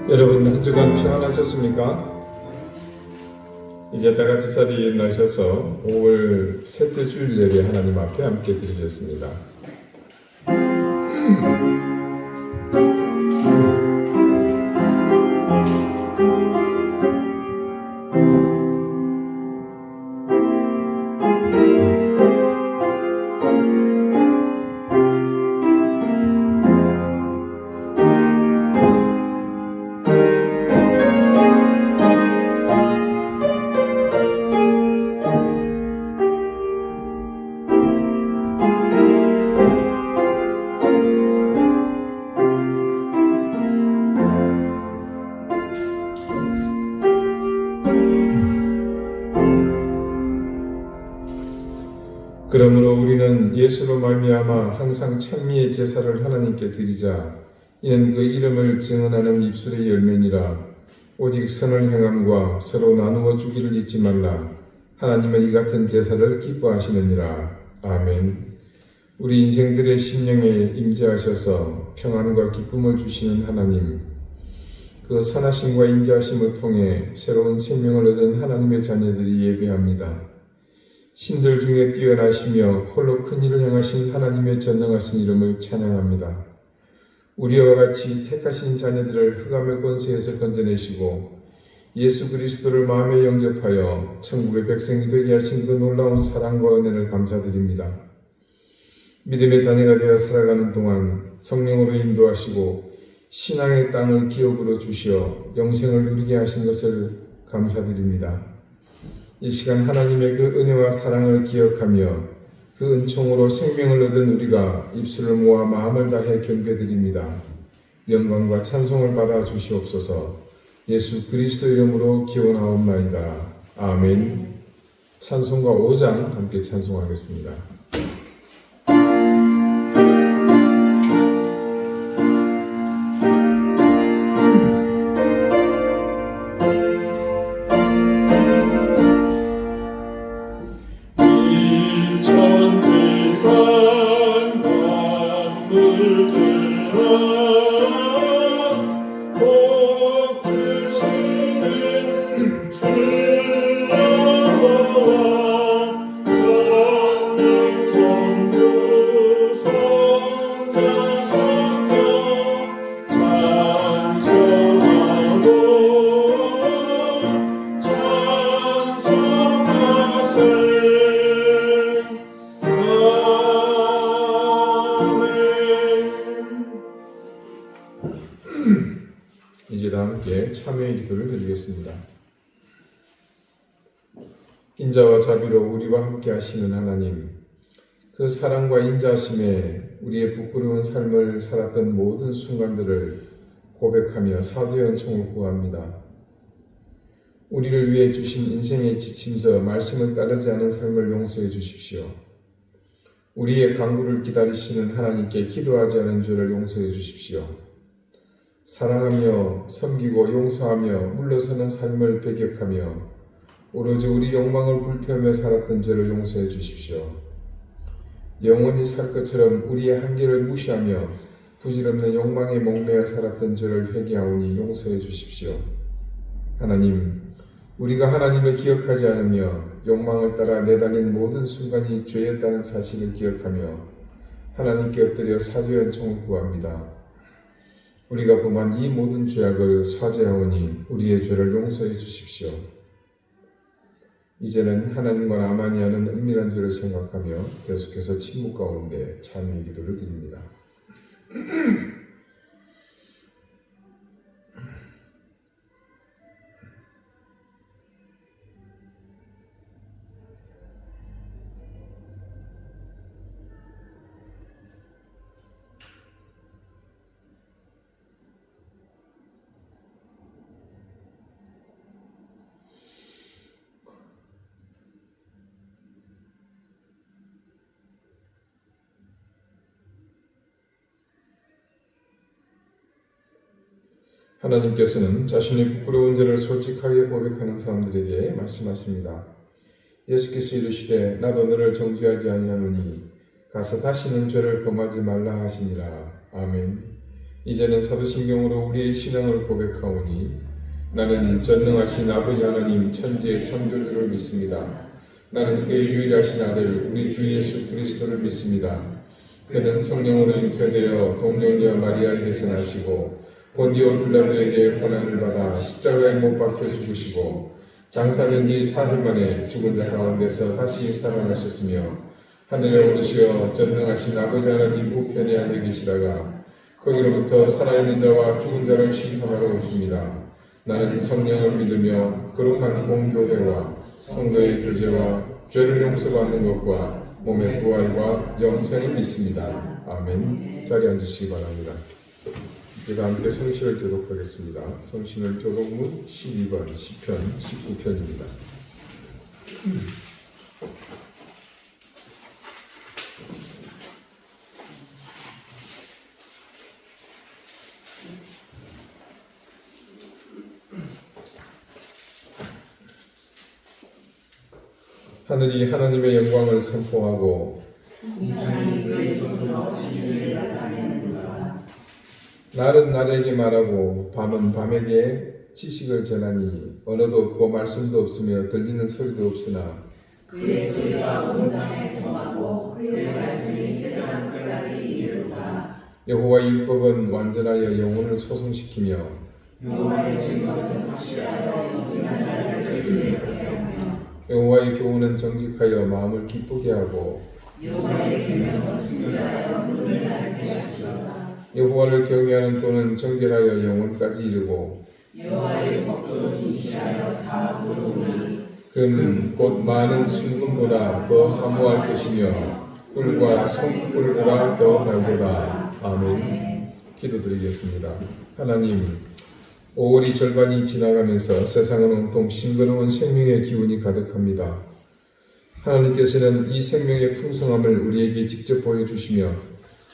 여러분 한 주간 평안하셨습니까? 이제 다 같이 자리에 일어나셔서 5월 셋째 주일 예배 하나님 앞에 함께 드리겠습니다. 그러므로 우리는 예수로 말미암아 항상 찬미의 제사를 하나님께 드리자. 이는 그 이름을 증언하는 입술의 열매니라. 오직 선을 행함과 서로 나누어 주기를 잊지 말라. 하나님은 이 같은 제사를 기뻐하시느니라. 아멘. 우리 인생들의 심령에 임재하셔서 평안과 기쁨을 주시는 하나님, 그 선하심과 인자하심을 통해 새로운 생명을 얻은 하나님의 자녀들이 예배합니다. 신들 중에 뛰어나시며 홀로 큰 일을 행하신 하나님의 전능하신 이름을 찬양합니다. 우리와 같이 택하신 자녀들을 흑암의 권세에서 건져내시고 예수 그리스도를 마음에 영접하여 천국의 백성이 되게 하신 그 놀라운 사랑과 은혜를 감사드립니다. 믿음의 자녀가 되어 살아가는 동안 성령으로 인도하시고 신앙의 땅을 기업으로 주시어 영생을 누리게 하신 것을 감사드립니다. 이 시간 하나님의 그 은혜와 사랑을 기억하며 그 은총으로 생명을 얻은 우리가 입술을 모아 마음을 다해 경배드립니다. 영광과 찬송을 받아 주시옵소서. 예수 그리스도 이름으로 기원하옵나이다. 아멘. 찬송가 5장 함께 찬송하겠습니다. 이제 다 함께 참회의 기도를 드리겠습니다. 인자와 자비로 우리와 함께 하시는 하나님, 그 사랑과 인자하심에 우리의 부끄러운 삶을 살았던 모든 순간들을 고백하며 사죄의 은총을 구합니다. 우리를 위해 주신 인생의 지침서 말씀을 따르지 않은 삶을 용서해 주십시오. 우리의 강구를 기다리시는 하나님께 기도하지 않은 죄를 용서해 주십시오. 사랑하며 섬기고 용서하며 물러서는 삶을 배격하며 오로지 우리 욕망을 불태우며 살았던 죄를 용서해 주십시오. 영원히 살 것처럼 우리의 한계를 무시하며 부질없는 욕망에 목매어 살았던 죄를 회개하오니 용서해 주십시오. 하나님, 우리가 하나님을 기억하지 않으며 욕망을 따라 내달린 모든 순간이 죄였다는 사실을 기억하며 하나님께 엎드려 사죄의 은총을 구합니다. 우리가 범한 이 모든 죄악을 사죄하오니 우리의 죄를 용서해 주십시오. 이제는 하나님과 나만이 하는 은밀한 죄를 생각하며 계속해서 침묵 가운데 찬미의 기도를 드립니다. 하나님께서는 자신의 부끄러운 죄를 솔직하게 고백하는 사람들에게 말씀하십니다. 예수께서 이르시되 나도 너를 정죄하지 아니하노니 가서 다시는 죄를 범하지 말라 하시니라. 아멘. 이제는 사도신경으로 우리의 신앙을 고백하오니 나는 전능하신 아버지 하나님 천지의 창조주를 믿습니다. 나는 그의 유일하신 아들 우리 주 예수 그리스도를 믿습니다. 그는 성령으로 잉태되어 동정녀 마리아에게서 나시고 본디오 빌라도에게 고난을 받아 십자가에 못 박혀 죽으시고 장사된 지 사흘 만에 죽은 자 가운데서 다시 살아나셨으며 하늘에 오르시어 전능하신 아버지 하나님 우편에 앉아 계시다가 거기로부터 살아있는 자와 죽은 자를 심판하러 오십니다. 나는 성령을 믿으며 거룩한 공교회와 성도의 교제와 죄를 용서받는 것과 몸의 부활과 영생을 믿습니다. 아멘. 자리에 앉으시기 바랍니다. 우리가 함께 성신을 교독하겠습니다. 성신을 교독문 12번, 10편, 19편입니다. 하늘이 하나님의 영광을 선포하고 날은 날에게 말하고 밤은 밤에게 지식을 전하니 언어도 없고 말씀도 없으며 들리는 소리도 없으나 그의 소리가 온 땅에 통하고 그의 말씀이 세상 끝까지 이르도다. 여호와의 율법은 완전하여 영혼을 소성시키며 여호와의 증거는 확실하여 영원한 자를 지혜롭게 하며 여호와의 교훈은 정직하여 마음을 기쁘게 하고 여호와의 계명은 순결하여 눈을 밝게 하시도다. 여호와를 경외하는 도는 정결하여 영혼까지 이르고 여호와의 법도 진실하여 다 모르니 금은 곧 많은 순금보다 더 사모할 것이며 꿀과 송꿀보다 더 달도다. 아멘. 기도드리겠습니다. 하나님, 5월이 절반이 지나가면서 세상은 온통 싱그러운 생명의 기운이 가득합니다. 하나님께서는 이 생명의 풍성함을 우리에게 직접 보여주시며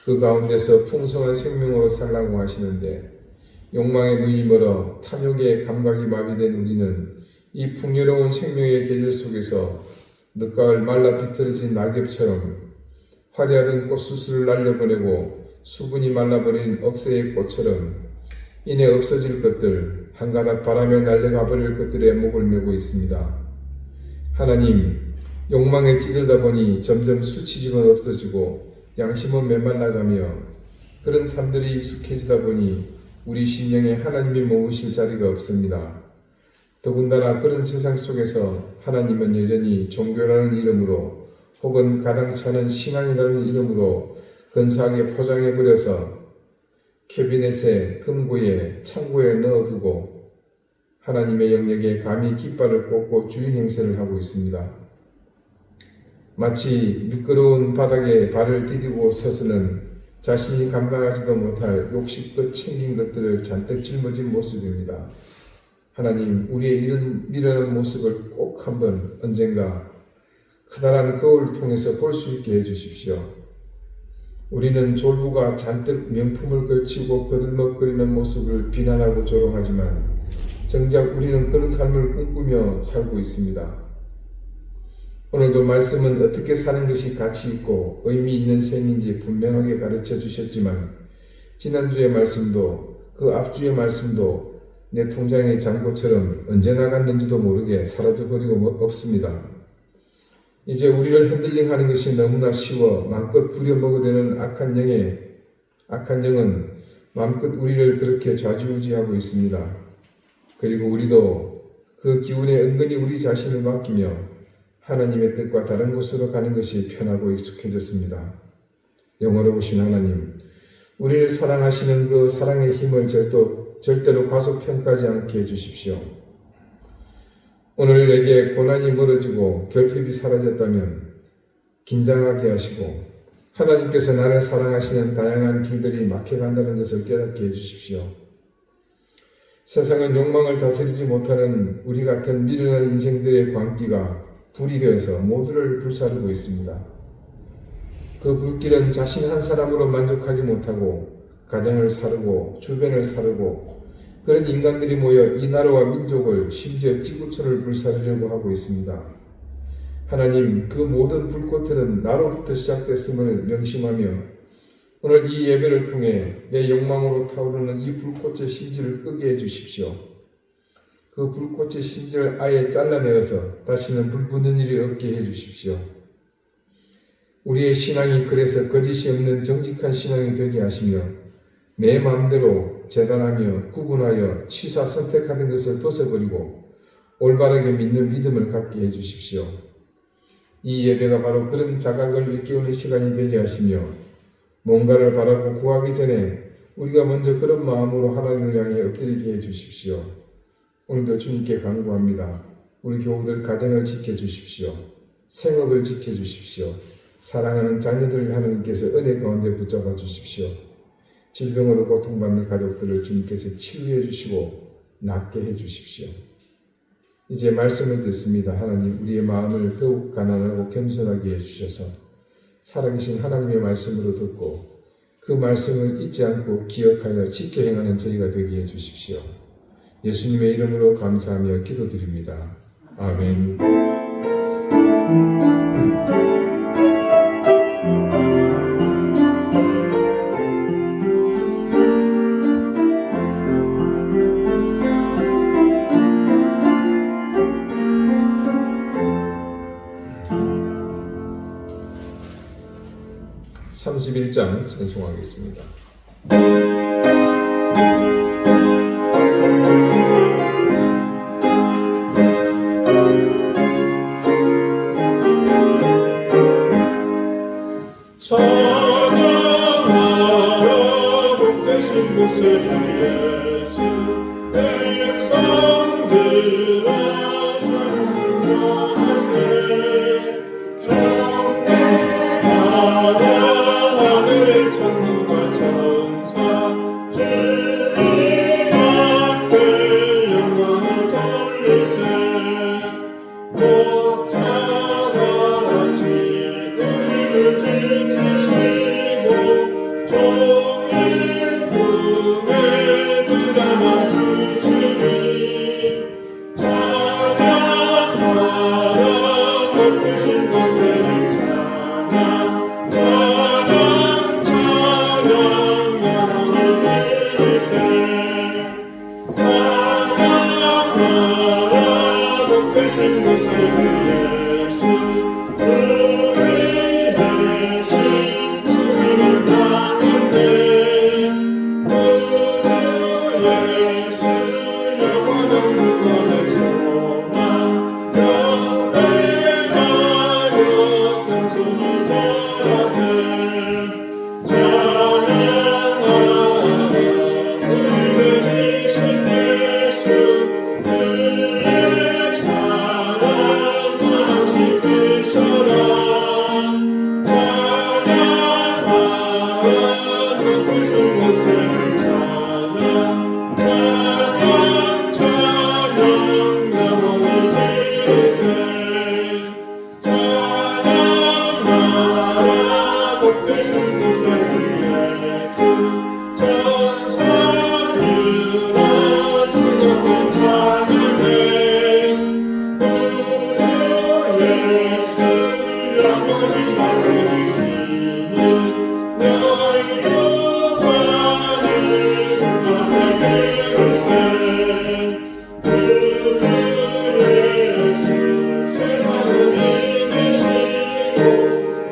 그 가운데서 풍성한 생명으로 살라고 하시는데 욕망의 눈이 멀어 탐욕의 감각이 마비된 우리는 이 풍요로운 생명의 계절 속에서 늦가을 말라 비틀어진 낙엽처럼 화려하던 꽃수술을 날려보내고 수분이 말라버린 억새의 꽃처럼 이내 없어질 것들, 한 가닥 바람에 날려가 버릴 것들의 목을 메고 있습니다. 하나님, 욕망에 찌들다 보니 점점 수치심은 없어지고 양심은 메말라가며 그런 삶들이 익숙해지다 보니 우리 심령에 하나님이 머무실 자리가 없습니다. 더군다나 그런 세상 속에서 하나님은 여전히 종교라는 이름으로 혹은 가당치 않은 신앙이라는 이름으로 근사하게 포장해버려서 캐비넷에, 금고에, 창고에 넣어두고 하나님의 영역에 감히 깃발을 꽂고 주인 행세를 하고 있습니다. 마치 미끄러운 바닥에 발을 디디고 서서는 자신이 감당하지도 못할 욕심껏 챙긴 것들을 잔뜩 짊어진 모습입니다. 하나님, 우리의 이런 미련한 모습을 꼭 한번 언젠가 크다란 거울을 통해서 볼 수 있게 해주십시오. 우리는 졸부가 잔뜩 명품을 걸치고 거들먹거리는 모습을 비난하고 조롱하지만 정작 우리는 그런 삶을 꿈꾸며 살고 있습니다. 오늘도 말씀은 어떻게 사는 것이 가치 있고 의미 있는 셈인지 분명하게 가르쳐 주셨지만 지난주의 말씀도 그 앞주의 말씀도 내 통장의 잔고처럼 언제 나갔는지도 모르게 사라져버리고 없습니다. 이제 우리를 핸들링하는 것이 너무나 쉬워 마음껏 부려먹으려는 악한 영은 마음껏 우리를 그렇게 좌지우지하고 있습니다. 그리고 우리도 그 기운에 은근히 우리 자신을 맡기며 하나님의 뜻과 다른 곳으로 가는 것이 편하고 익숙해졌습니다. 영원로우신 하나님, 우리를 사랑하시는 그 사랑의 힘을 절대로 과소평가하지 않게 해주십시오. 오늘 내게 고난이 멀어지고 결핍이 사라졌다면 긴장하게 하시고 하나님께서 나를 사랑하시는 다양한 길들이 막혀간다는 것을 깨닫게 해주십시오. 세상은 욕망을 다스리지 못하는 우리 같은 미련한 인생들의 광기가 불이 되어서 모두를 불사르고 있습니다. 그 불길은 자신 한 사람으로 만족하지 못하고 가정을 사르고 주변을 사르고 그런 인간들이 모여 이 나라와 민족을 심지어 지구촌을 불사르려고 하고 있습니다. 하나님, 그 모든 불꽃들은 나로부터 시작됐음을 명심하며 오늘 이 예배를 통해 내 욕망으로 타오르는 이 불꽃의 심지를 끄게 해주십시오. 그 불꽃의 심지를 아예 잘라내어서 다시는 불 붙는 일이 없게 해주십시오. 우리의 신앙이 그래서 거짓이 없는 정직한 신앙이 되게 하시며 내 마음대로 재단하며 구분하여 취사 선택하는 것을 벗어버리고 올바르게 믿는 믿음을 갖게 해주십시오. 이 예배가 바로 그런 자각을 일깨우는 시간이 되게 하시며 뭔가를 바라고 구하기 전에 우리가 먼저 그런 마음으로 하나님을 향해 엎드리게 해주십시오. 오늘도 주님께 간구합니다. 우리 교우들 가정을 지켜주십시오. 생업을 지켜주십시오. 사랑하는 자녀들을 하나님께서 은혜 가운데 붙잡아 주십시오. 질병으로 고통받는 가족들을 주님께서 치유해 주시고 낫게 해 주십시오. 이제 말씀을 듣습니다. 하나님, 우리의 마음을 더욱 가난하고 겸손하게 해주셔서 살아계신 하나님의 말씀으로 듣고 그 말씀을 잊지 않고 기억하여 지켜 행하는 저희가 되게 해주십시오. 예수님의 이름으로 감사하며 기도드립니다. 아멘. (31장) 찬송하겠습니다. 찬양하라 복되신 곳에 주 예수 내 백성들아 찬송하세 경배하라 하늘의 천국과 천사 주님 앞에 영광을 돌리세 곧 다같이 우리를 지키시고 종일 품에 들어가 주시니 찬양하라 높으신 곳에 찬양 영원히 들으세 찬양하라 높으신 곳에 예수 우리 대신 주님을 따르네 구주 예수 영원한 구원의 소망 경배하여 겸손히 절하세 찬양하라 우리 죄 지신 예수 그의 사랑 마치 뜨셔라 찬양하라 높으신 곳에 찬양 영원히 들으세 찬양하라 높으신 곳에 예수 천사들아 주님을 찬양해 구주 예수 영원히 다스리시는 너희 영광을 주님께 드리세 구주 예수 세상을 이기시고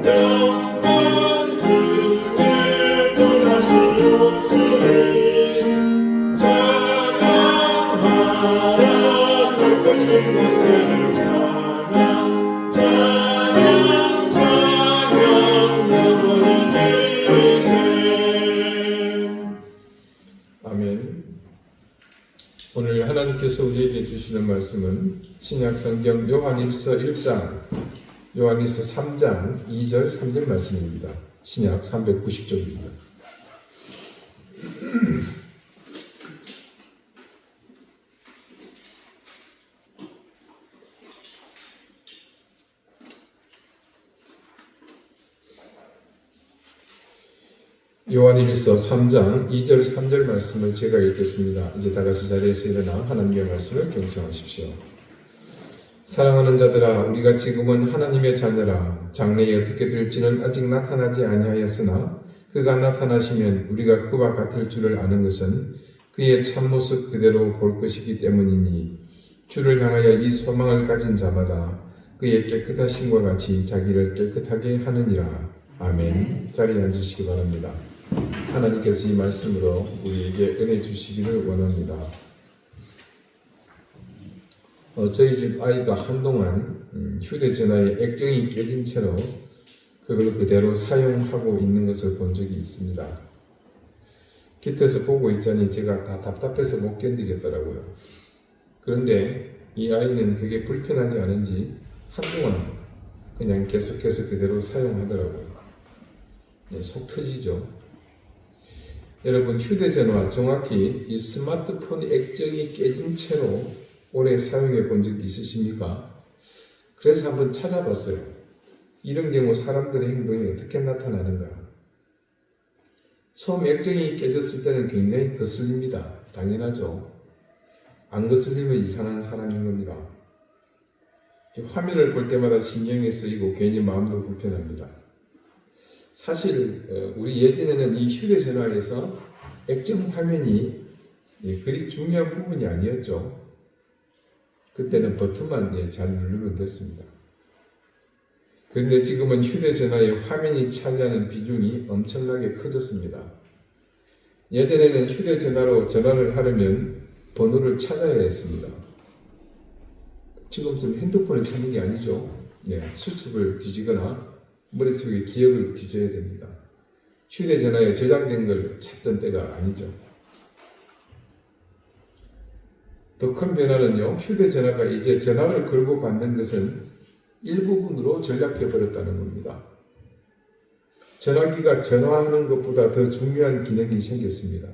영광 중에 또다시 오시니 찬양하라 높으신 곳에 찬양 영원히 들으세. 아멘. 오늘 하나님께서 우리에게 주시는 말씀은 신약성경 요한일서 1장 요한일서 3장 2절 3절 말씀입니다. 신약 390쪽입니다. 요한일서 3장 2절 3절 말씀을 제가 읽겠습니다. 이제 다같이 자리에서 일어나 하나님의 말씀을 경청하십시오. 사랑하는 자들아, 우리가 지금은 하나님의 자녀라. 장래에 어떻게 될지는 아직 나타나지 아니하였으나 그 그가 나타나시면 우리가 그와 같을 줄을 아는 것은 그의 참모습 그대로 볼 것이기 때문이니 주를 향하여 이 소망을 가진 자마다 그의 깨끗하심과 같이 자기를 깨끗하게 하느니라. 아멘. 자리에 앉으시기 바랍니다. 하나님께서 이 말씀으로 우리에게 은혜 주시기를 원합니다. 저희 집 아이가 한동안 휴대전화에 액정이 깨진 채로 그걸 그대로 사용하고 있는 것을 본 적이 있습니다. 곁에서 보고 있자니 제가 다 답답해서 못 견디겠더라고요. 그런데 이 아이는 그게 불편하지 않은지 한동안 그냥 계속해서 그대로 사용하더라고요. 속 터지죠. 여러분, 휴대전화, 정확히 이 스마트폰 액정이 깨진 채로 오래 사용해 본 적 있으십니까? 그래서 한번 찾아봤어요. 이런 경우 사람들의 행동이 어떻게 나타나는가? 처음 액정이 깨졌을 때는 굉장히 거슬립니다. 당연하죠. 안 거슬리면 이상한 사람인 겁니다. 화면을 볼 때마다 신경이 쓰이고 괜히 마음도 불편합니다. 사실 우리 예전에는 이 휴대전화에서 액정 화면이 그리 중요한 부분이 아니었죠. 그때는 버튼만 잘 누르면 됐습니다. 그런데 지금은 휴대전화의 화면이 차지하는 비중이 엄청나게 커졌습니다. 예전에는 휴대전화로 전화를 하려면 번호를 찾아야 했습니다. 지금은 핸드폰을 찾는 게 아니죠. 수첩을 뒤지거나 머릿속에 기억을 뒤져야 됩니다. 휴대전화에 저장된 걸 찾던 때가 아니죠. 더 큰 변화는요, 휴대전화가 이제 전화를 걸고 받는 것은 일부분으로 전락해 버렸다는 겁니다. 전화기가 전화하는 것보다 더 중요한 기능이 생겼습니다.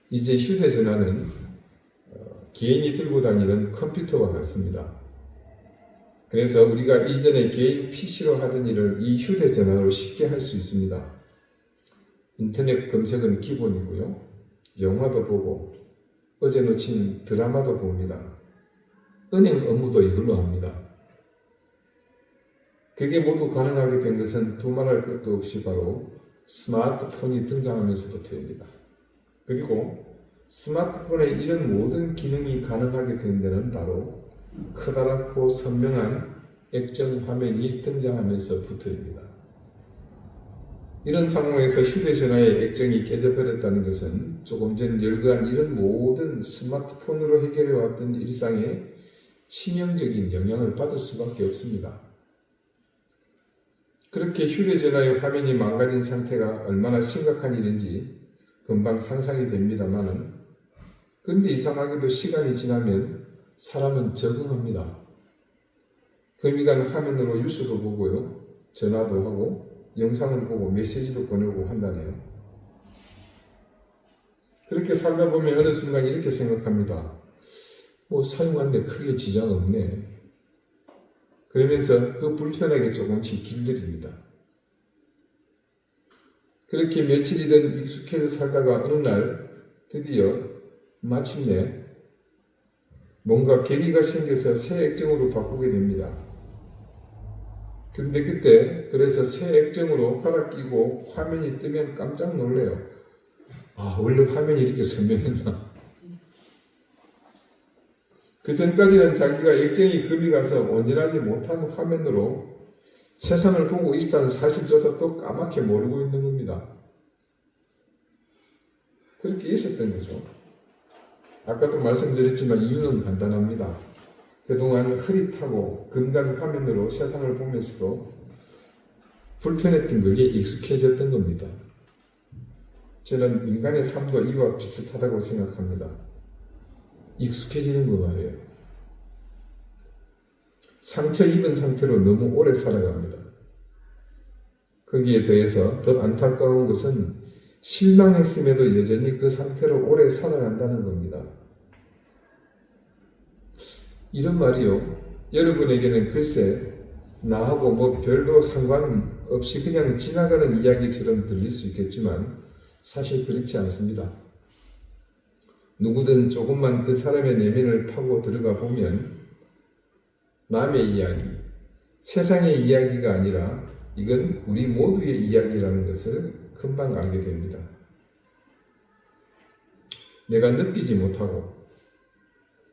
이제 휴대전화는 개인이 들고 다니는 컴퓨터와 같습니다. 그래서 우리가 이전에 개인 PC로 하던 일을 이 휴대전화로 쉽게 할 수 있습니다. 인터넷 검색은 기본이고요. 영화도 보고 어제 놓친 드라마도 봅니다. 은행 업무도 이걸로 합니다. 그게 모두 가능하게 된 것은 두말할 것도 없이 바로 스마트폰이 등장하면서부터입니다. 그리고 스마트폰에 이런 모든 기능이 가능하게 된 데는 바로 커다랗고 선명한 액정 화면이 등장하면서부터입니다. 이런 상황에서 휴대전화의 액정이 깨져버렸다는 것은 조금 전 열거한 이런 모든 스마트폰으로 해결해왔던 일상에 치명적인 영향을 받을 수밖에 없습니다. 그렇게 휴대전화의 화면이 망가진 상태가 얼마나 심각한 일인지 금방 상상이 됩니다만은, 그런데 이상하게도 시간이 지나면 사람은 적응합니다. 금이간 화면으로 뉴스도 보고요, 전화도 하고 영상을 보고 메시지도 보내고 한다네요. 그렇게 살다 보면 어느 순간 이렇게 생각합니다. 사용하는데 크게 지장 없네. 그러면서 그 불편하게 조금씩 길들입니다. 그렇게 며칠이든 익숙해서 살다가 어느 날 드디어 마침내 뭔가 계기가 생겨서 새 액정으로 바꾸게 됩니다. 그런데 그때 그래서 새 액정으로 갈아 끼고 화면이 뜨면 깜짝 놀래요. 원래 화면이 이렇게 선명했나? 그 전까지는 자기가 액정이 금이 가서 온전하지 못한 화면으로 세상을 보고 있다는 사실조차 또 까맣게 모르고 있는 겁니다. 그렇게 있었던 거죠. 아까도 말씀드렸지만 이유는 간단합니다. 그동안 흐릿하고 금간 화면으로 세상을 보면서도 불편했던 것에 익숙해졌던 겁니다. 저는 인간의 삶도 이와 비슷하다고 생각합니다. 익숙해지는 거 말이에요. 상처 입은 상태로 너무 오래 살아갑니다. 거기에 더해서 더 안타까운 것은 실망했음에도 여전히 그 상태로 오래 살아간다는 겁니다. 이런 말이요, 여러분에게는 글쎄 나하고 별로 상관없이 그냥 지나가는 이야기처럼 들릴 수 있겠지만 사실 그렇지 않습니다. 누구든 조금만 그 사람의 내면을 파고 들어가 보면 남의 이야기, 세상의 이야기가 아니라 이건 우리 모두의 이야기라는 것을 금방 알게 됩니다. 내가 느끼지 못하고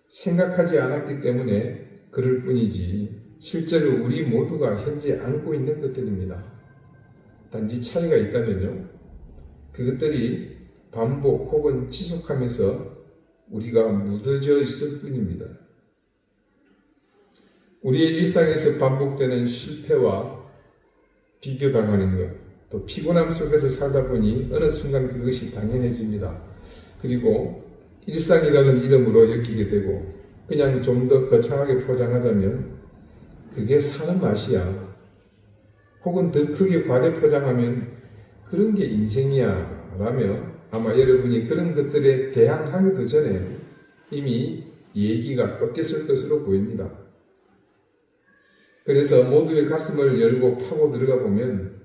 생각하지 않았기 때문에 그럴 뿐이지 실제로 우리 모두가 현재 안고 있는 것들입니다. 단지 차이가 있다면요. 그것들이 반복 혹은 지속하면서 우리가 묻어져 있을 뿐입니다. 우리의 일상에서 반복되는 실패와 비교당하는 것, 또 피곤함 속에서 살다 보니 어느 순간 그것이 당연해집니다. 그리고 일상이라는 이름으로 엮이게 되고 그냥 좀 더 거창하게 포장하자면 그게 사는 맛이야. 혹은 더 크게 과대 포장하면 그런 게 인생이야 라며 아마 여러분이 그런 것들에 대항하기도 전에 이미 얘기가 꺾였을 것으로 보입니다. 그래서 모두의 가슴을 열고 파고 들어가 보면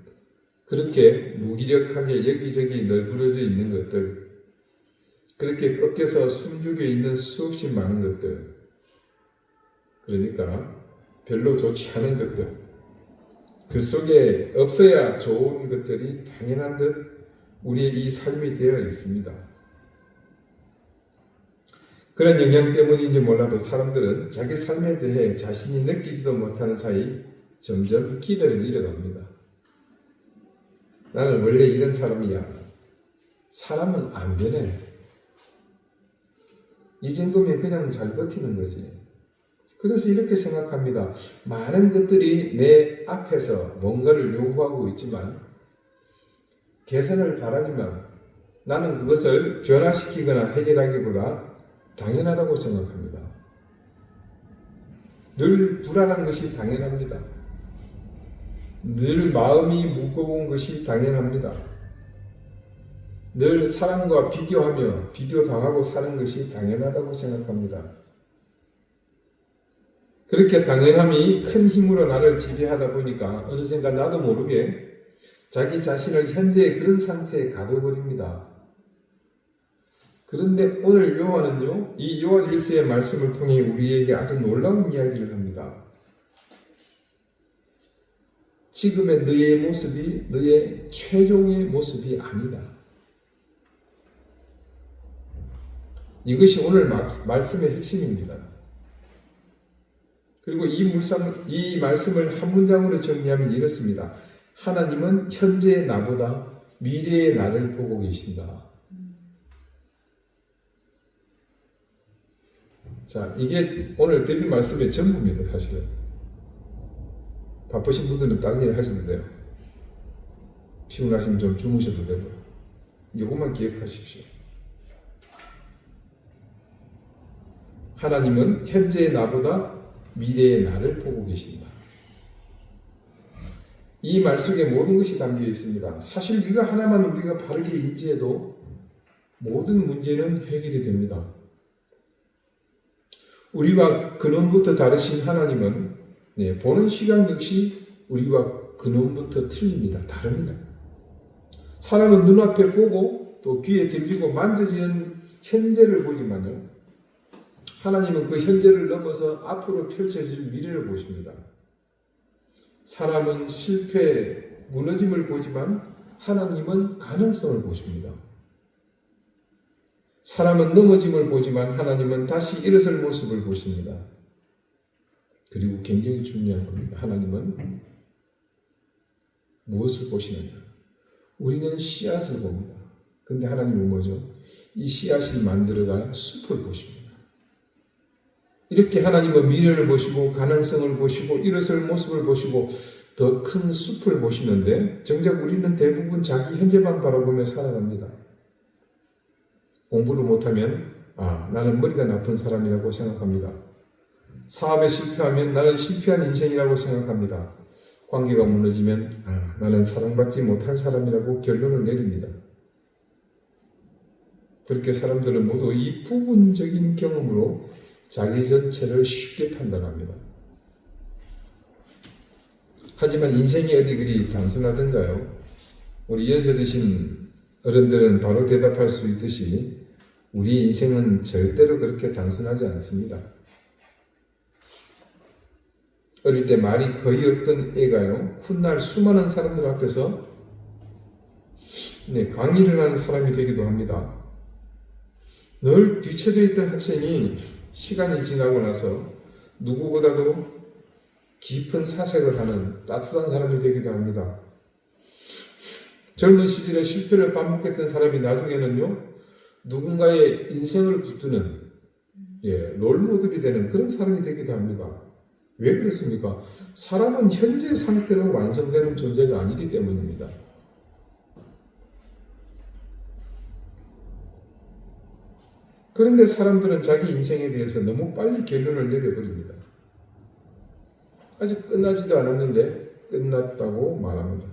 그렇게 무기력하게 여기저기 널브러져 있는 것들, 그렇게 꺾여서 숨죽여 있는 수없이 많은 것들, 그러니까 별로 좋지 않은 것들, 그 속에 없어야 좋은 것들이 당연한 듯 우리의 이 삶이 되어 있습니다. 그런 영향 때문인지 몰라도 사람들은 자기 삶에 대해 자신이 느끼지도 못하는 사이 점점 기대를 잃어갑니다. 나는 원래 이런 사람이야. 사람은 안 변해. 이 정도면 그냥 잘 버티는 거지. 그래서 이렇게 생각합니다. 많은 것들이 내 앞에서 뭔가를 요구하고 있지만 개선을 바라지만 나는 그것을 변화시키거나 해결하기보다 당연하다고 생각합니다. 늘 불안한 것이 당연합니다. 늘 마음이 무거운 것이 당연합니다. 늘 사람과 비교하며 비교당하고 사는 것이 당연하다고 생각합니다. 그렇게 당연함이 큰 힘으로 나를 지배하다 보니까 어느샌가 나도 모르게 자기 자신을 현재의 그런 상태에 가둬버립니다. 그런데 오늘 요한은요, 이 요한 1서의 말씀을 통해 우리에게 아주 놀라운 이야기를 합니다. 지금의 너의 모습이 너의 최종의 모습이 아니다. 이것이 오늘 말씀의 핵심입니다. 그리고 이 말씀을 한 문장으로 정리하면 이렇습니다. 하나님은 현재의 나보다 미래의 나를 보고 계신다. 자, 이게 오늘 드릴 말씀의 전부입니다, 사실은. 바쁘신 분들은 다른 일 하셔도 돼요. 피곤하시면 좀 주무셔도 되고요. 이것만 기억하십시오. 하나님은 현재의 나보다 미래의 나를 보고 계신다. 이 말 속에 모든 것이 담겨 있습니다. 사실 이거 하나만 우리가 바르게 인지해도 모든 문제는 해결이 됩니다. 우리와 근원부터 다르신 하나님은 보는 시각 역시 우리와 근원부터 틀립니다. 다릅니다. 사람은 눈앞에 보고 또 귀에 들리고 만져지는 현재를 보지만요. 하나님은 그 현재를 넘어서 앞으로 펼쳐질 미래를 보십니다. 사람은 실패, 무너짐을 보지만 하나님은 가능성을 보십니다. 사람은 넘어짐을 보지만 하나님은 다시 일어설 모습을 보십니다. 그리고 굉장히 중요한 겁니다. 하나님은 무엇을 보시느냐? 우리는 씨앗을 봅니다. 근데 하나님은 뭐죠? 이 씨앗을 만들어갈 숲을 보십니다. 이렇게 하나님은 미래를 보시고 가능성을 보시고 일어설 모습을 보시고 더 큰 숲을 보시는데 정작 우리는 대부분 자기 현재만 바라보며 살아갑니다. 공부를 못하면 나는 머리가 나쁜 사람이라고 생각합니다. 사업에 실패하면 나는 실패한 인생이라고 생각합니다. 관계가 무너지면 나는 사랑받지 못할 사람이라고 결론을 내립니다. 그렇게 사람들은 모두 이 부분적인 경험으로 자기 전체를 쉽게 판단합니다. 하지만 인생이 어디 그리 단순하던가요? 우리 연세 드신 어른들은 바로 대답할 수 있듯이 우리 인생은 절대로 그렇게 단순하지 않습니다. 어릴 때 말이 거의 없던 애가요, 훗날 수많은 사람들 앞에서 네, 강의를 하는 사람이 되기도 합니다. 늘 뒤처져 있던 학생이 시간이 지나고 나서 누구보다도 깊은 사색을 하는 따뜻한 사람이 되기도 합니다. 젊은 시절에 실패를 반복했던 사람이 나중에는요, 누군가의 인생을 붙드는 롤모델이 되는 그런 사람이 되기도 합니다. 왜 그렇습니까? 사람은 현재 상태로 완성되는 존재가 아니기 때문입니다. 그런데 사람들은 자기 인생에 대해서 너무 빨리 결론을 내려버립니다. 아직 끝나지도 않았는데 끝났다고 말합니다.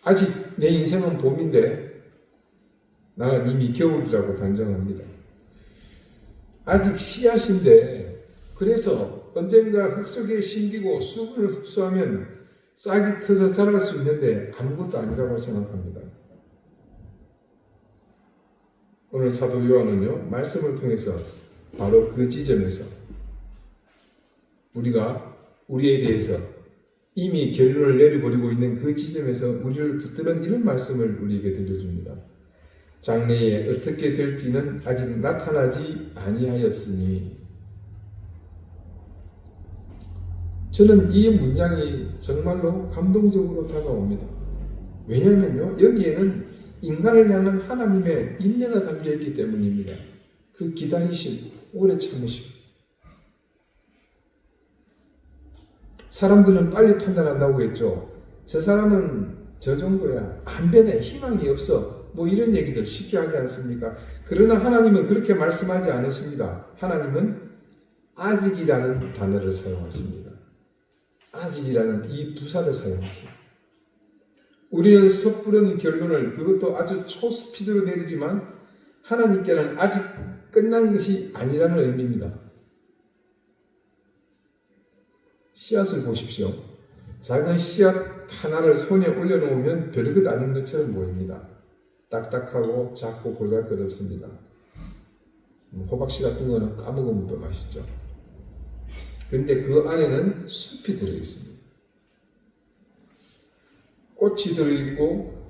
아직 내 인생은 봄인데 나는 이미 겨울이라고 단정합니다. 아직 씨앗인데 그래서 언젠가 흙 속에 심기고 수분을 흡수하면 싹이 터져 자랄 수 있는데 아무것도 아니라고 생각합니다. 오늘 사도 요한은요, 말씀을 통해서 바로 그 지점에서 우리가 우리에 대해서 이미 결론을 내려버리고 있는 그 지점에서 우리를 붙드는 이런 말씀을 우리에게 들려줍니다. 장래에 어떻게 될지는 아직 나타나지 아니하였으니. 저는 이 문장이 정말로 감동적으로 다가옵니다. 왜냐하면요, 여기에는 인간을 향한 하나님의 인내가 담겨있기 때문입니다. 그 기다리심, 오래 참으심. 사람들은 빨리 판단한다고 했죠. 저 사람은 저 정도야. 안 변해. 희망이 없어. 뭐 이런 얘기들 쉽게 하지 않습니까? 그러나 하나님은 그렇게 말씀하지 않으십니다. 하나님은 아직이라는 단어를 사용하십니다. 아직이라는 이 부사를 사용하세요. 우리는 섣부른 결론을 그것도 아주 초스피드로 내리지만 하나님께는 아직 끝난 것이 아니라는 의미입니다. 씨앗을 보십시오. 작은 씨앗 하나를 손에 올려놓으면 별것 아닌 것처럼 보입니다. 딱딱하고 작고 보잘것없습니다. 호박씨 같은 거는 까먹으면 더 맛있죠. 그런데 그 안에는 숲이 들어있습니다. 꽃이 들어있고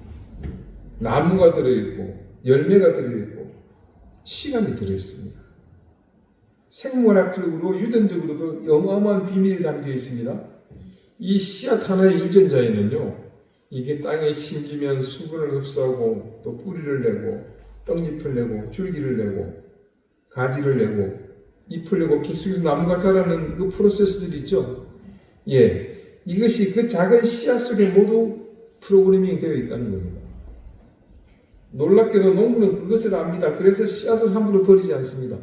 나무가 들어있고 열매가 들어있고 시간이 들어있습니다. 생물학적으로 유전적으로도 어마어마한 비밀이 담겨 있습니다. 이 씨앗 하나의 유전자에는요, 이게 땅에 심기면 수분을 흡수하고 또 뿌리를 내고 떡잎을 내고 줄기를 내고 가지를 내고 잎을 내고 계속해서 나무가 자라는 그 프로세스들이 있죠. 이것이 그 작은 씨앗 속에 모두 프로그래밍이 되어 있다는 겁니다. 놀랍게도 농부는 그것을 압니다. 그래서 씨앗을 함부로 버리지 않습니다.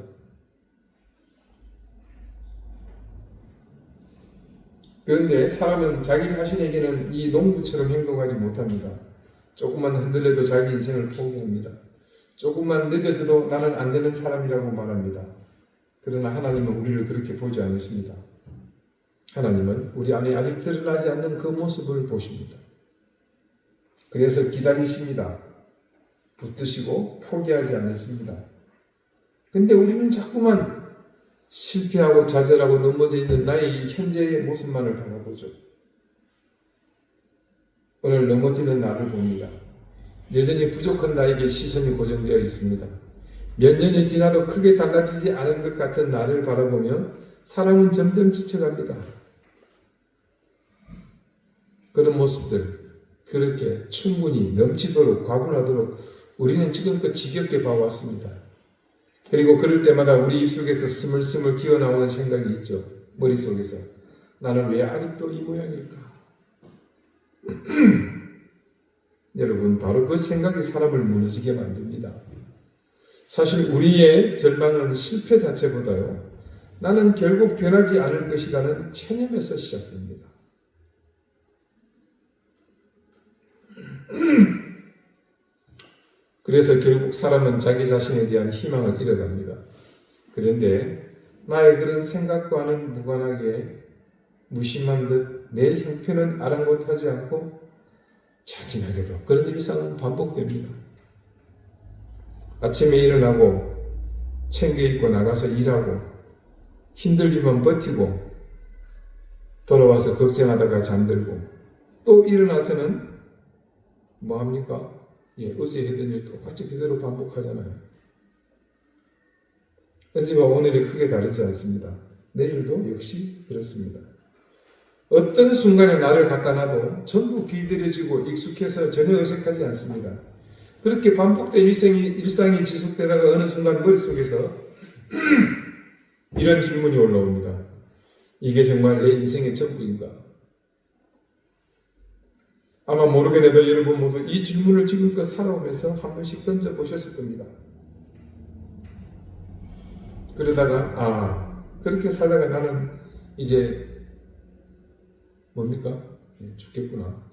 그런데 사람은 자기 자신에게는 이 농부처럼 행동하지 못합니다. 조금만 흔들려도 자기 인생을 포기합니다. 조금만 늦어져도 나는 안 되는 사람이라고 말합니다. 그러나 하나님은 우리를 그렇게 보지 않으십니다. 하나님은 우리 안에 아직 드러나지 않는 그 모습을 보십니다. 그래서 기다리십니다. 붙드시고 포기하지 않으십니다. 근데 우리는 자꾸만 실패하고 좌절하고 넘어져 있는 나의 현재의 모습만을 바라보죠. 오늘 넘어지는 나를 봅니다. 여전히 부족한 나에게 시선이 고정되어 있습니다. 몇 년이 지나도 크게 달라지지 않은 것 같은 나를 바라보면 사람은 점점 지쳐갑니다. 그런 모습들, 그렇게 충분히 넘치도록 과분하도록 우리는 지금껏 지겹게 봐왔습니다. 그리고 그럴 때마다 우리 입속에서 스물스물 기어나오는 생각이 있죠. 머릿속에서. 나는 왜 아직도 이 모양일까? 여러분, 바로 그 생각이 사람을 무너지게 만듭니다. 사실 우리의 절망은 실패 자체보다요, 나는 결국 변하지 않을 것이라는 체념에서 시작됩니다. 그래서 결국 사람은 자기 자신에 대한 희망을 잃어갑니다. 그런데 나의 그런 생각과는 무관하게 무심한 듯 내 형편은 아랑곳하지 않고 잔인하게도 그런 일상은 반복됩니다. 아침에 일어나고 챙겨 입고 나가서 일하고 힘들지만 버티고 돌아와서 걱정하다가 잠들고 또 일어나서는 뭐합니까? 어제 했던 일 똑같이 그대로 반복하잖아요. 어제와 오늘이 크게 다르지 않습니다. 내일도 역시 그렇습니다. 어떤 순간에 나를 갖다 놔도 전부 길들여지고 익숙해서 전혀 어색하지 않습니다. 그렇게 반복된 일상이 지속되다가 어느 순간 머릿속에서 이런 질문이 올라옵니다. 이게 정말 내 인생의 전부인가? 아마 모르긴 해도 여러분 모두 이 질문을 지금껏 살아오면서 한 번씩 던져보셨을 겁니다. 그러다가 그렇게 살다가 나는 이제 뭡니까? 죽겠구나.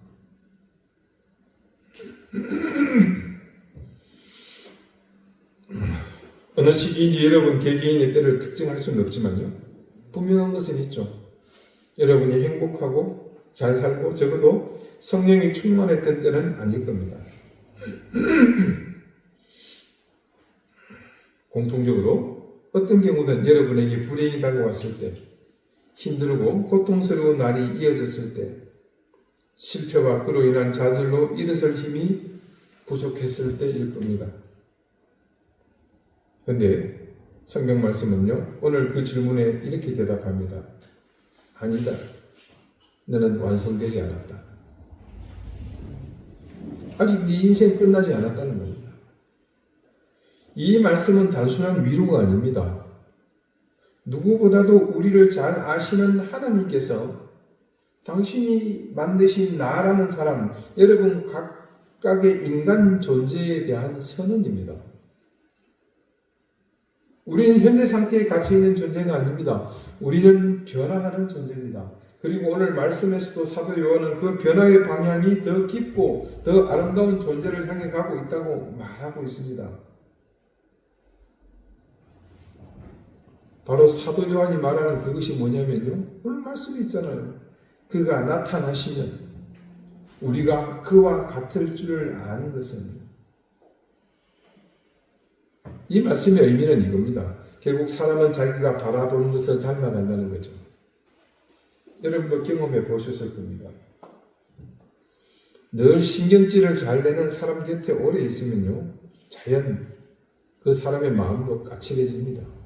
어느 시기인지 여러분 개개인의 때를 특정할 수는 없지만요. 분명한 것은 있죠. 여러분이 행복하고 잘 살고 적어도 성령이 충만했던 때는 아닐 겁니다. 공통적으로 어떤 경우든 여러분에게 불행이 다가왔을 때, 힘들고 고통스러운 날이 이어졌을 때, 실패와 그로 인한 좌절로 일어설 힘이 부족했을 때일 겁니다. 그런데 성경 말씀은요, 오늘 그 질문에 이렇게 대답합니다. 아니다. 너는 완성되지 않았다. 아직 네 인생 끝나지 않았다는 겁니다. 이 말씀은 단순한 위로가 아닙니다. 누구보다도 우리를 잘 아시는 하나님께서 당신이 만드신 나라는 사람, 여러분 각각의 인간 존재에 대한 선언입니다. 우리는 현재 상태에 갇혀 있는 존재가 아닙니다. 우리는 변화하는 존재입니다. 그리고 오늘 말씀에서도 사도 요한은 그 변화의 방향이 더 깊고 더 아름다운 존재를 향해 가고 있다고 말하고 있습니다. 바로 사도 요한이 말하는 그것이 뭐냐면요. 오늘 말씀이 있잖아요. 그가 나타나시면 우리가 그와 같을 줄을 아는 것은, 이 말씀의 의미는 이겁니다. 결국 사람은 자기가 바라보는 것을 닮아간다는 거죠. 여러분도 경험해 보셨을 겁니다. 늘 신경질을 잘 내는 사람 곁에 오래 있으면요, 자연 그 사람의 마음도 까칠해집니다.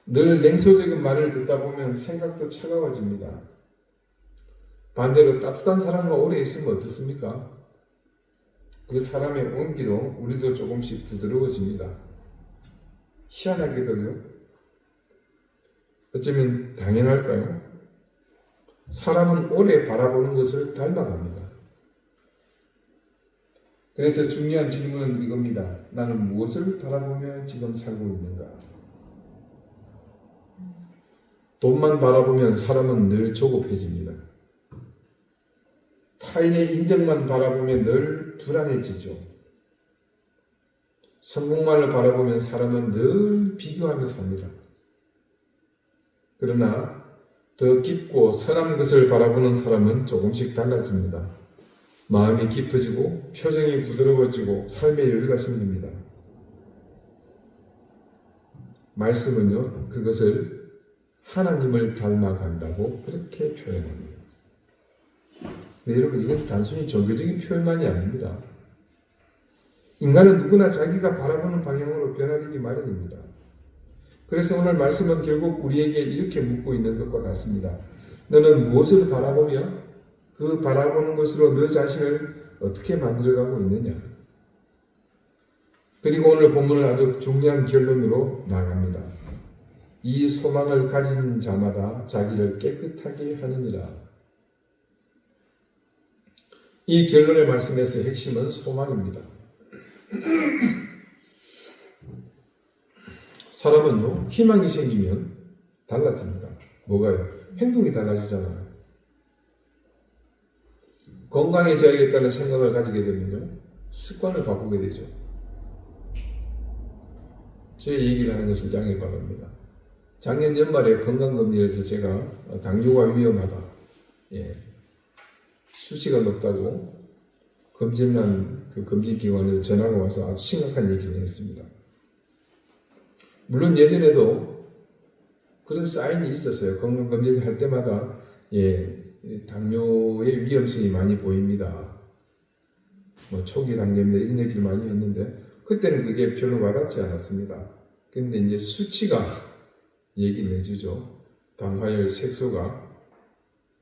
늘 냉소적인 말을 듣다 보면 생각도 차가워집니다. 반대로 따뜻한 사람과 오래 있으면 어떻습니까? 그 사람의 온기로 우리도 조금씩 부드러워집니다. 희한하게도요. 어쩌면 당연할까요? 사람은 오래 바라보는 것을 닮아갑니다. 그래서 중요한 질문은 이겁니다. 나는 무엇을 바라보며 지금 살고 있는가? 돈만 바라보면 사람은 늘 조급해집니다. 타인의 인정만 바라보면 늘 불안해지죠. 성공만을 바라보면 사람은 늘 비교하며 삽니다. 그러나 더 깊고 선한 것을 바라보는 사람은 조금씩 달라집니다. 마음이 깊어지고 표정이 부드러워지고 삶의 여유가 생깁니다. 말씀은요, 그것을 하나님을 닮아간다고 그렇게 표현합니다. 네, 여러분, 이건 단순히 종교적인 표현만이 아닙니다. 인간은 누구나 자기가 바라보는 방향으로 변화되기 마련입니다. 그래서 오늘 말씀은 결국 우리에게 이렇게 묻고 있는 것과 같습니다. 너는 무엇을 바라보며 그 바라보는 것으로 너 자신을 어떻게 만들어가고 있느냐? 그리고 오늘 본문은 아주 중요한 결론으로 나갑니다. 이 소망을 가진 자마다 자기를 깨끗하게 하느니라. 이 결론의 말씀에서 핵심은 소망입니다. 사람은요, 희망이 생기면 달라집니다. 뭐가요? 행동이 달라지잖아요. 건강해져야겠다는 생각을 가지게 되면요, 습관을 바꾸게 되죠. 제 얘기를 하는 것을 양해 바랍니다. 작년 연말에 건강검진에서 제가 당뇨가 위험하다, 수치가 높다고 검진한 그 검진기관에서 전화가 와서 아주 심각한 얘기를 했습니다. 물론 예전에도 그런 사인이 있었어요. 건강검진을 할 때마다 당뇨의 위험성이 많이 보입니다. 뭐 초기 단계인데 이런 얘기를 많이 했는데 그때는 그게 별로 와닿지 않았습니다. 근데 이제 수치가 얘기를 해주죠. 당화혈 색소가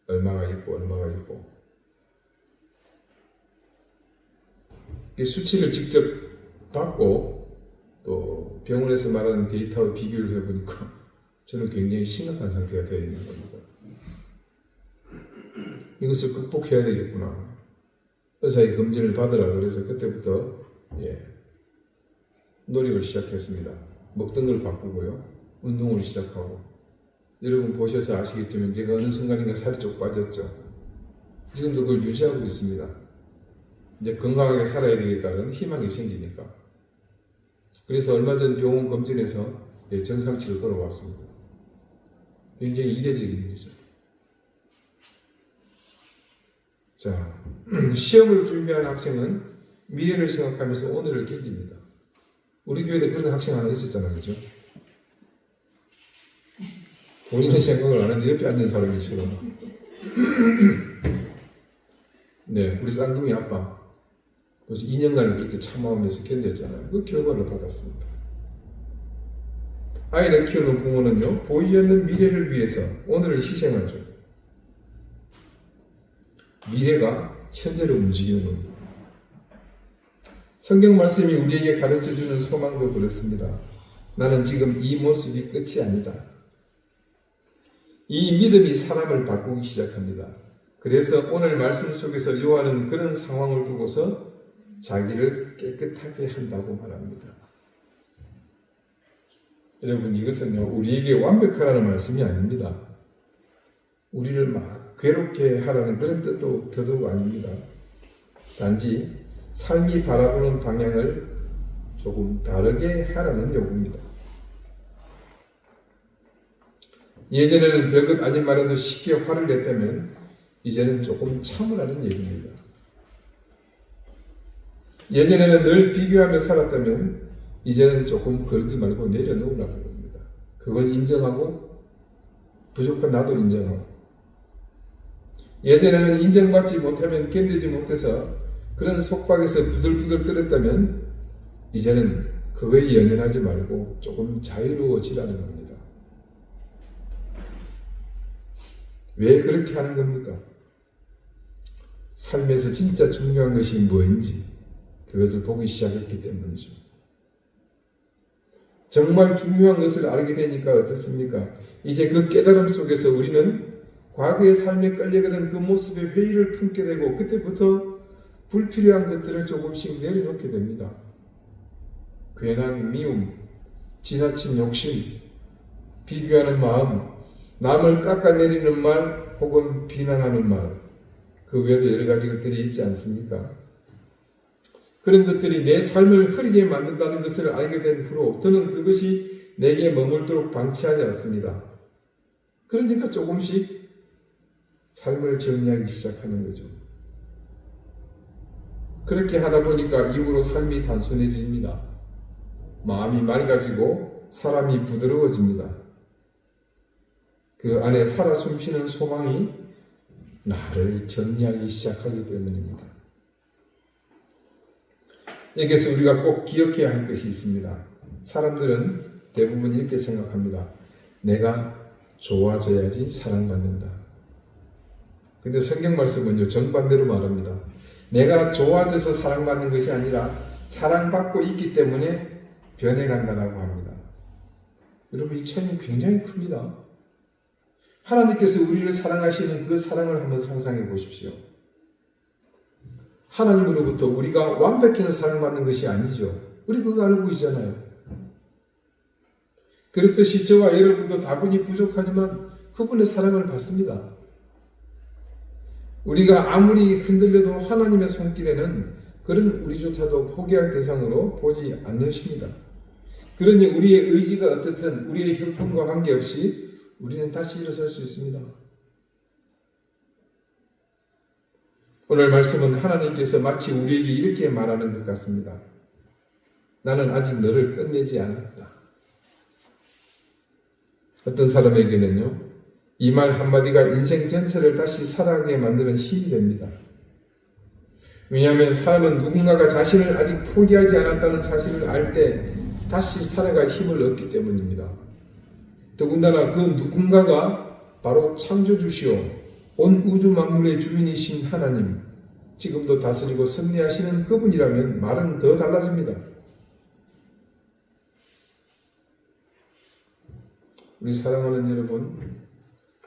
얼마가 있고 얼마가 있고 이 수치를 직접 받고 또 병원에서 말하는 데이터와 비교를 해보니까 저는 굉장히 심각한 상태가 되어 있는 겁니다. 이것을 극복해야 되겠구나. 의사의 검진을 받으라 그래서 그때부터 노력을 시작했습니다. 먹던 걸 바꾸고요. 운동을 시작하고 여러분 보셔서 아시겠지만 제가 어느 순간인가 살이 쭉 빠졌죠. 지금도 그걸 유지하고 있습니다. 이제 건강하게 살아야 되겠다는 희망이 생기니까. 그래서 얼마 전 병원 검진에서 정상치로 돌아왔습니다. 굉장히 이례적인 일이죠. 자, 시험을 준비하는 학생은 미래를 생각하면서 오늘을 견딥니다. 우리 교회에 그런 학생 하나 있었잖아요. 그죠? 본인의 생각을 안 하는데 옆에 앉은 사람이 있어요. 네, 우리 쌍둥이 아빠. 그래서 2년간을 그렇게 참아오면서 견뎠잖아요. 그 결과를 받았습니다. 아이를 키우는 부모는요, 보이지 않는 미래를 위해서 오늘을 희생하죠. 미래가 현재를 움직이는 겁니다. 성경 말씀이 우리에게 가르쳐주는 소망도 그렇습니다. 나는 지금 이 모습이 끝이 아니다. 이 믿음이 사람을 바꾸기 시작합니다. 그래서 오늘 말씀 속에서 요한은 그런 상황을 두고서 자기를 깨끗하게 한다고 말합니다. 여러분, 이것은요, 우리에게 완벽하라는 말씀이 아닙니다. 우리를 막 괴롭게 하라는 그런 뜻도 더더욱 아닙니다. 단지 삶이 바라보는 방향을 조금 다르게 하라는 요구입니다. 예전에는 별것 아닌 말에도 쉽게 화를 냈다면 이제는 조금 참으라는 얘기입니다. 예전에는 늘 비교하며 살았다면 이제는 조금 그러지 말고 내려놓으라는 겁니다. 그걸 인정하고 부족한 나도 인정하고 예전에는 인정받지 못하면 견디지 못해서 그런 속박에서 부들부들 떨었다면 이제는 그거에 연연하지 말고 조금 자유로워지라는 겁니다. 왜 그렇게 하는 겁니까? 삶에서 진짜 중요한 것이 뭐인지 그것을 보기 시작했기 때문이죠. 정말 중요한 것을 알게 되니까 어떻습니까? 이제 그 깨달음 속에서 우리는 과거의 삶에 끌려가던 그 모습에 회의를 품게 되고 그때부터 불필요한 것들을 조금씩 내려놓게 됩니다. 괜한 미움, 지나친 욕심, 비교하는 마음, 남을 깎아내리는 말 혹은 비난하는 말, 그 외에도 여러 가지 것들이 있지 않습니까? 그런 것들이 내 삶을 흐리게 만든다는 것을 알게 된 후로 저는 그것이 내게 머물도록 방치하지 않습니다. 그러니까 조금씩 삶을 정리하기 시작하는 거죠. 그렇게 하다 보니까 이후로 삶이 단순해집니다. 마음이 맑아지고 사람이 부드러워집니다. 그 안에 살아 숨쉬는 소망이 나를 정리하기 시작하기 때문입니다. 여기서 우리가 꼭 기억해야 할 것이 있습니다. 사람들은 대부분 이렇게 생각합니다. 내가 좋아져야지 사랑받는다. 근데 성경 말씀은요, 정반대로 말합니다. 내가 좋아져서 사랑받는 것이 아니라 사랑받고 있기 때문에 변해간다라고 합니다. 여러분, 이 차이는 굉장히 큽니다. 하나님께서 우리를 사랑하시는 그 사랑을 한번 상상해 보십시오. 하나님으로부터 우리가 완벽해서 사랑받는 것이 아니죠. 우리 그거 알고 있잖아요. 그렇듯이 저와 여러분도 다분히 부족하지만 그분의 사랑을 받습니다. 우리가 아무리 흔들려도 하나님의 손길에는 그런 우리조차도 포기할 대상으로 보지 않으십니다. 그러니 우리의 의지가 어떻든 우리의 형편과 관계없이 우리는 다시 일어설 수 있습니다. 오늘 말씀은 하나님께서 마치 우리에게 이렇게 말하는 것 같습니다. 나는 아직 너를 끝내지 않았다. 어떤 사람에게는요, 이 말 한마디가 인생 전체를 다시 살아가게 만드는 힘이 됩니다. 왜냐하면 사람은 누군가가 자신을 아직 포기하지 않았다는 사실을 알 때 다시 살아갈 힘을 얻기 때문입니다. 더군다나 그 누군가가 바로 창조주시오 온 우주 만물의 주인이신 하나님, 지금도 다스리고 섭리하시는 그분이라면 말은 더 달라집니다. 우리 사랑하는 여러분,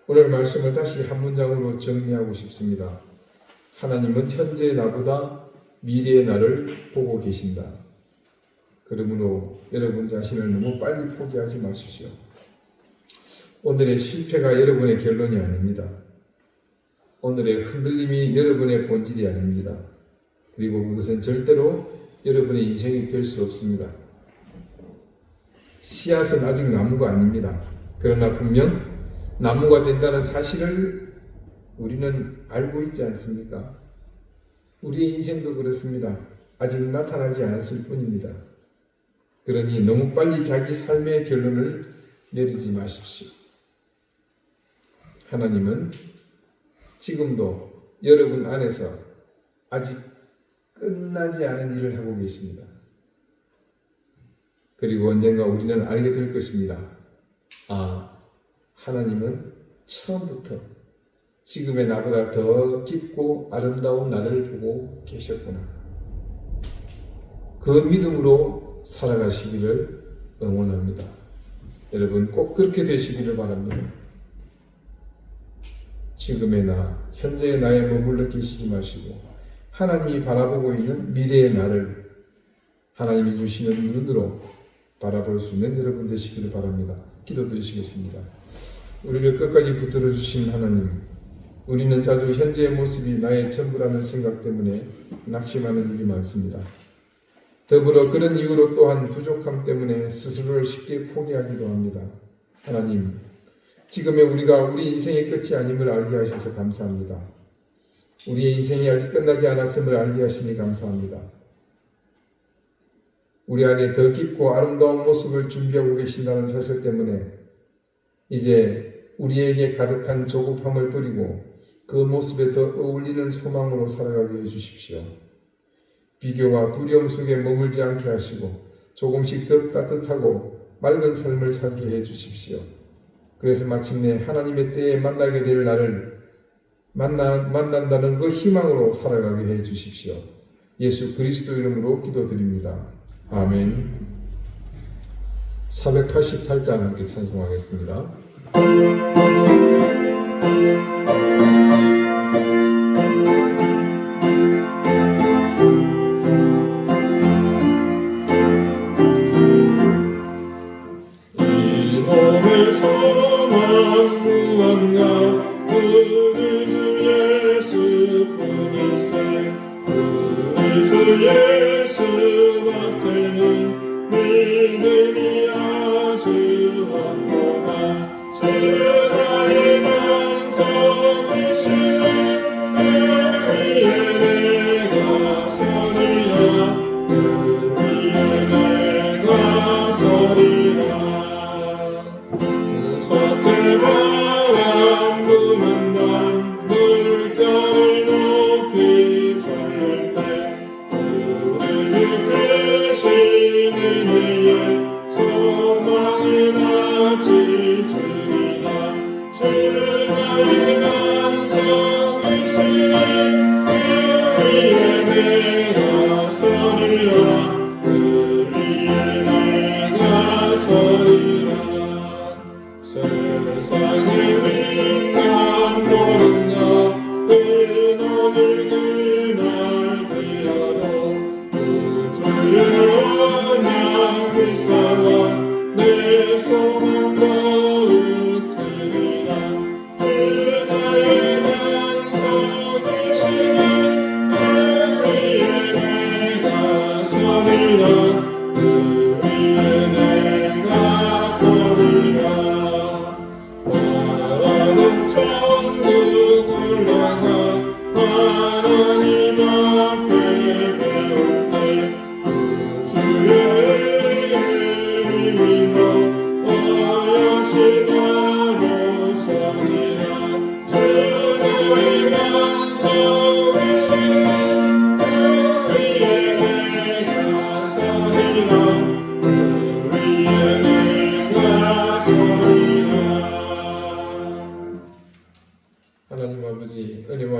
오늘 말씀을 다시 한 문장으로 정리하고 싶습니다. 하나님은 현재의 나보다 미래의 나를 보고 계신다. 그러므로 여러분 자신을 너무 빨리 포기하지 마십시오. 오늘의 실패가 여러분의 결론이 아닙니다. 오늘의 흔들림이 여러분의 본질이 아닙니다. 그리고 그것은 절대로 여러분의 인생이 될 수 없습니다. 씨앗은 아직 나무가 아닙니다. 그러나 분명 나무가 된다는 사실을 우리는 알고 있지 않습니까? 우리의 인생도 그렇습니다. 아직 나타나지 않았을 뿐입니다. 그러니 너무 빨리 자기 삶의 결론을 내리지 마십시오. 하나님은 지금도 여러분 안에서 아직 끝나지 않은 일을 하고 계십니다. 그리고 언젠가 우리는 알게 될 것입니다. 아, 하나님은 처음부터 지금의 나보다 더 깊고 아름다운 나를 보고 계셨구나. 그 믿음으로 살아가시기를 응원합니다. 여러분 꼭 그렇게 되시기를 바랍니다. 지금의 나, 현재의 나에 머물러 계시지 마시고 하나님이 바라보고 있는 미래의 나를 하나님이 주시는 눈으로 바라볼 수 있는 여러분 되시기를 바랍니다. 기도드리시겠습니다. 우리를 끝까지 붙들어 주신 하나님, 우리는 자주 현재의 모습이 나의 전부라는 생각 때문에 낙심하는 일이 많습니다. 더불어 그런 이유로 또한 부족함 때문에 스스로를 쉽게 포기하기도 합니다. 하나님, 지금의 우리가 우리 인생의 끝이 아님을 알게 하셔서 감사합니다. 우리의 인생이 아직 끝나지 않았음을 알게 하시니 감사합니다. 우리 안에 더 깊고 아름다운 모습을 준비하고 계신다는 사실 때문에 이제 우리에게 가득한 조급함을 버리고 그 모습에 더 어울리는 소망으로 살아가게 해주십시오. 비교와 두려움 속에 머물지 않게 하시고 조금씩 더 따뜻하고 맑은 삶을 살게 해주십시오. 그래서 마침내 하나님의 때에 만나게 될 날을 만난다는 그 희망으로 살아가게 해주십시오. 예수 그리스도 이름으로 기도드립니다. 아멘. 488장 함께 찬송하겠습니다. 이 몸의 소망 무언가 우리 주 예수뿐일세. 우리 주 예수밖에는 믿음이 아주 없도다. 주의 반성이시네. 그 위에 내가 서리라. 그 위에 내가 서리라. 무섭게 바람 부는다. 물결이 높이 솟을 때 우리 주 크시는 이의 소망을 납치 주리라.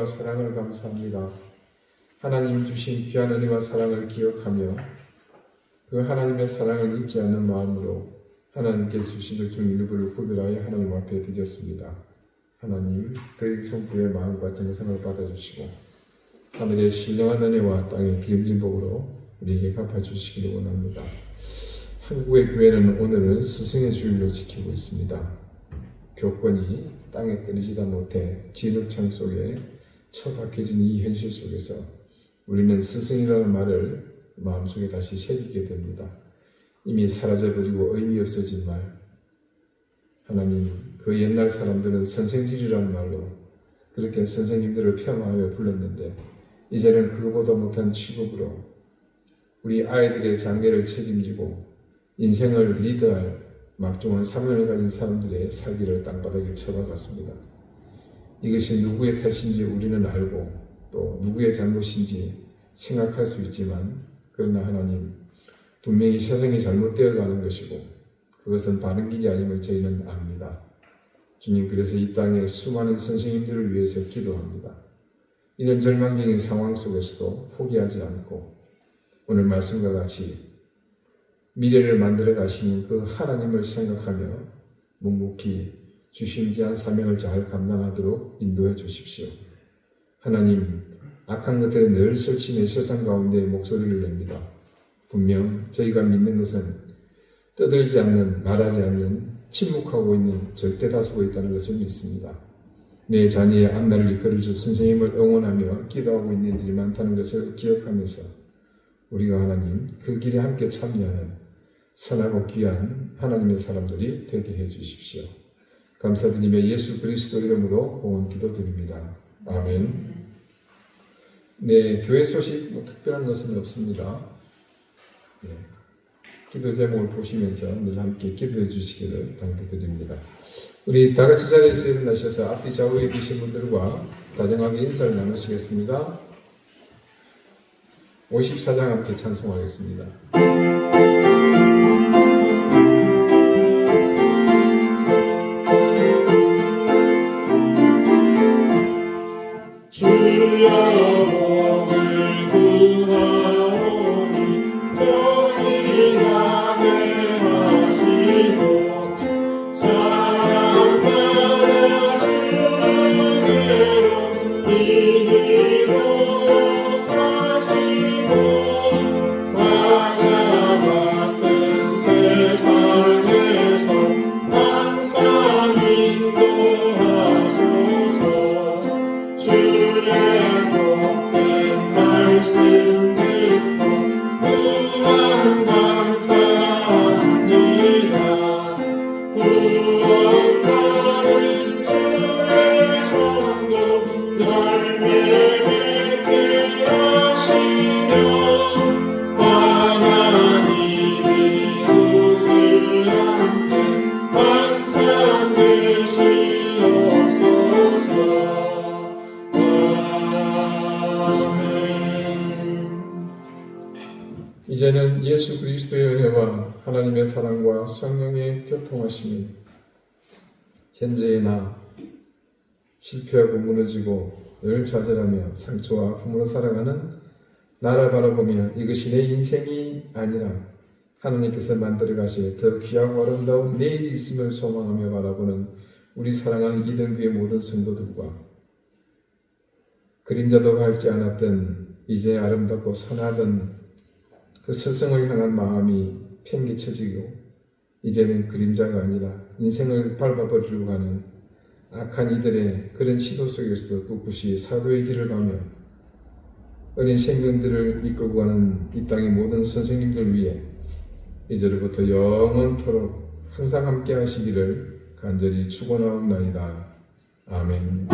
은혜와 사랑을 감사합니다. 하나님 주신 귀한 은혜와 사랑을 기억하며 그 하나님의 사랑을 잊지 않는 마음으로 하나님께 주신 그 중일부를 구별하여 하나님 앞에 드렸습니다. 하나님 그 성부의 마음과 정성을 받아주시고 하늘의 신령한 은혜와 땅의 기름진 복으로 우리에게 갚아주시기를 원합니다. 한국의 교회는 오늘은 스승의 주일로 지키고 있습니다. 교권이 땅에 떨어지다 못해 진흙창 속에 처박혀진 이 현실 속에서 우리는 스승이라는 말을 마음속에 다시 새기게 됩니다. 이미 사라져버리고 의미 없어진 말. 하나님, 그 옛날 사람들은 선생질이라는 말로 그렇게 선생님들을 폄하하여 불렀는데 이제는 그거보다 못한 취급으로 우리 아이들의 장래를 책임지고 인생을 리드할 막중한 사명을 가진 사람들의 살기를 땅바닥에 쳐박았습니다. 이것이 누구의 탓인지 우리는 알고 또 누구의 잘못인지 생각할 수 있지만 그러나 하나님, 분명히 세상이 잘못되어 가는 것이고 그것은 바른 길이 아님을 저희는 압니다. 주님, 그래서 이 땅에 수많은 선생님들을 위해서 기도합니다. 이런 절망적인 상황 속에서도 포기하지 않고 오늘 말씀과 같이 미래를 만들어 가시는 그 하나님을 생각하며 묵묵히 주신 귀한 사명을 잘 감당하도록 인도해 주십시오. 하나님, 악한 것들에 늘 설치는 세상 가운데 목소리를 냅니다. 분명 저희가 믿는 것은 떠들지 않는, 말하지 않는, 침묵하고 있는 절대 다수가 있다는 것을 믿습니다. 내 자녀의 앞날을 이끌어줄 선생님을 응원하며 기도하고 있는 이들이 많다는 것을 기억하면서 우리가 하나님 그 길에 함께 참여하는 선하고 귀한 하나님의 사람들이 되게 해주십시오. 감사드리며 예수 그리스도 이름으로 공헌 기도드립니다. 아멘. 네, 교회 소식 특별한 것은 없습니다. 네, 기도 제목을 보시면서 늘 함께 기도해 주시기를 당부드립니다. 우리 다 같이 자리에서 일어나셔서 앞뒤 좌우에 계신 분들과 다정하게 인사를 나누시겠습니다. 54장 함께 찬송하겠습니다. 이제는 예수 그리스도의 은혜와 하나님의 사랑과 성령의 교통하심이 현재의 나 실패하고 무너지고 늘 좌절하며 상처와 아픔으로 살아가는 나를 바라보며 이것이 내 인생이 아니라 하나님께서 만들어 가실 더 귀하고 아름다운 내일이 있음을 소망하며 바라보는 우리 사랑하는 이등교의 모든 성도들과 그림자도 밟지 않았던 이제 아름답고 선하던 그 스승을 향한 마음이 팽개쳐지고 이제는 그림자가 아니라 인생을 밟아버리려고 하는 악한 이들의 그런 시도 속에서도 꿋꿋이 사도의 길을 가며 어린 생명들을 이끌고 가는 이 땅의 모든 선생님들 위해 이제로부터 영원토록 항상 함께 하시기를 간절히 축원하옵나이다. 아멘.